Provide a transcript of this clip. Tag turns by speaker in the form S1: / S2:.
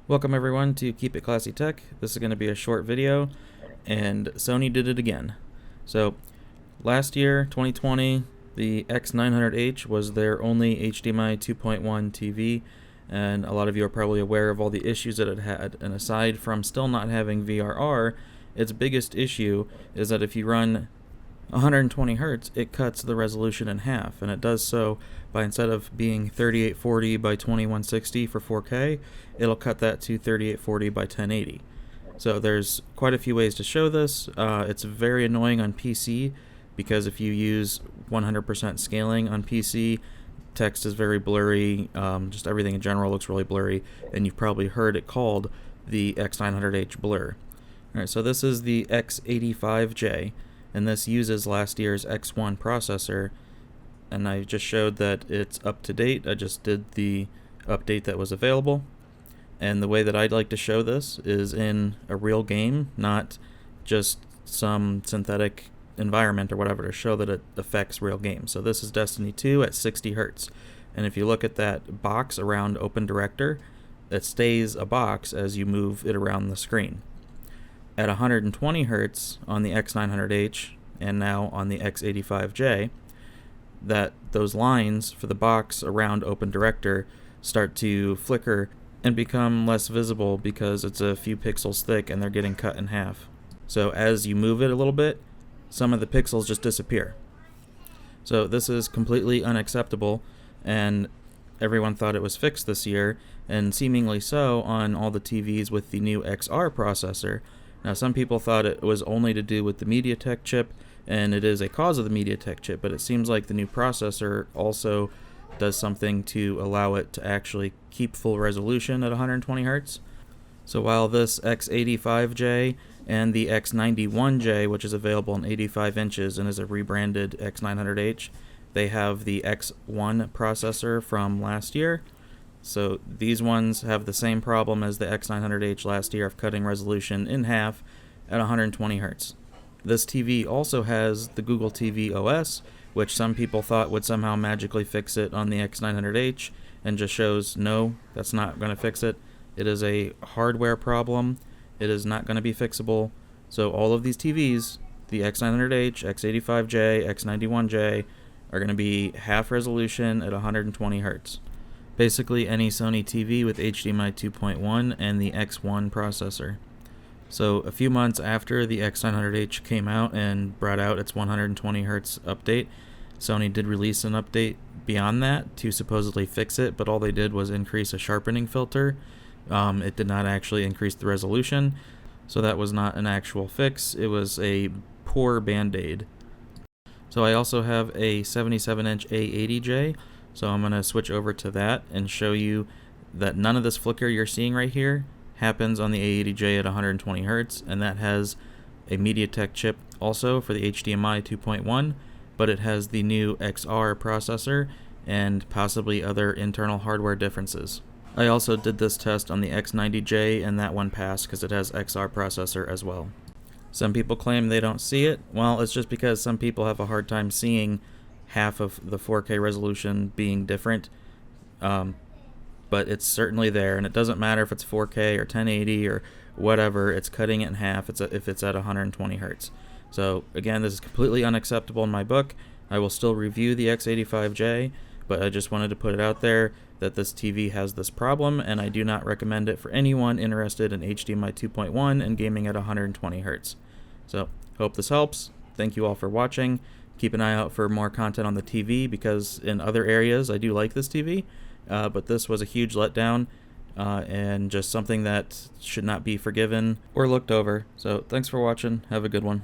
S1: Welcome everyone to Keep It Classy Tech. This is going to be a short video, and Sony did it again. So last year, 2020, the X900H was their only HDMI 2.1 TV, and a lot of you are probably aware of all the issues that it had. And aside from still not having VRR, its biggest issue is that if you run 120 Hz, it cuts the resolution in half, and it does so by, instead of being 3840 by 2160 for 4K, it'll cut that to 3840 by 1080. So there's quite a few ways to show this. It's very annoying on PC because if you use 100% scaling on PC, text is very blurry, just everything in general looks really blurry, and you've probably heard it called the X900H blur. Alright, so this is the X85J, and this uses last year's X1 processor, and I just showed that it's up to date. I just did the update that was available, and the way that I'd like to show this is in a real game, not just some synthetic environment or whatever, to show that it affects real games. So this is Destiny 2 at 60 Hz, and if you look at that box around Open Director, it stays a box as you move it around the screen. At 120 Hz on the X900H and now on the X85J, that those lines for the box around Open Director start to flicker and become less visible because it's a few pixels thick and they're getting cut in half. So as you move it a little bit, some of the pixels just disappear. So this is completely unacceptable, and everyone thought it was fixed this year, and seemingly so on all the TVs with the new XR processor. Now, some people thought it was only to do with the MediaTek chip, and it is a cause of the MediaTek chip, but it seems like the new processor also does something to allow it to actually keep full resolution at 120 Hz. So while this X85J and the X91J, which is available in 85 inches and is a rebranded X900H, they have the X1 processor from last year. So these ones have the same problem as the X900H last year of cutting resolution in half at 120 Hz. This TV also has the Google TV OS, which some people thought would somehow magically fix it on the X900H, and just shows no, that's not going to fix it. It is a hardware problem. It is not going to be fixable. So all of these TVs, the X900H, X85J, X91J, are going to be half resolution at 120 Hz. Basically any Sony TV with HDMI 2.1 and the X1 processor. So a few months after the X900H came out and brought out its 120 Hz update, Sony did release an update beyond that to supposedly fix it, but all they did was increase a sharpening filter. It did not actually increase the resolution, so that was not an actual fix. It was a poor band-aid. So I also have a 77-inch A80J, so I'm going to switch over to that and show you that none of this flicker you're seeing right here happens on the A80J at 120 Hz, and that has a MediaTek chip also for the HDMI 2.1, but it has the new XR processor and possibly other internal hardware differences. I also did this test on the X90J, and that one passed because it has XR processor as well. Some people claim they don't see it. Well, it's just because some people have a hard time seeing half of the 4K resolution being different, but it's certainly there, and it doesn't matter if it's 4K or 1080 or whatever, it's cutting it in half if it's at 120 Hz. So again, this is completely unacceptable in my book. I will still review the X85J, but I just wanted to put it out there that this TV has this problem, and I do not recommend it for anyone interested in HDMI 2.1 and gaming at 120 Hz. So hope this helps. Thank you all for watching. Keep an eye out for more content on the TV, because in other areas I do like this TV, but this was a huge letdown and just something that should not be forgiven or looked over. So thanks for watching. Have a good one.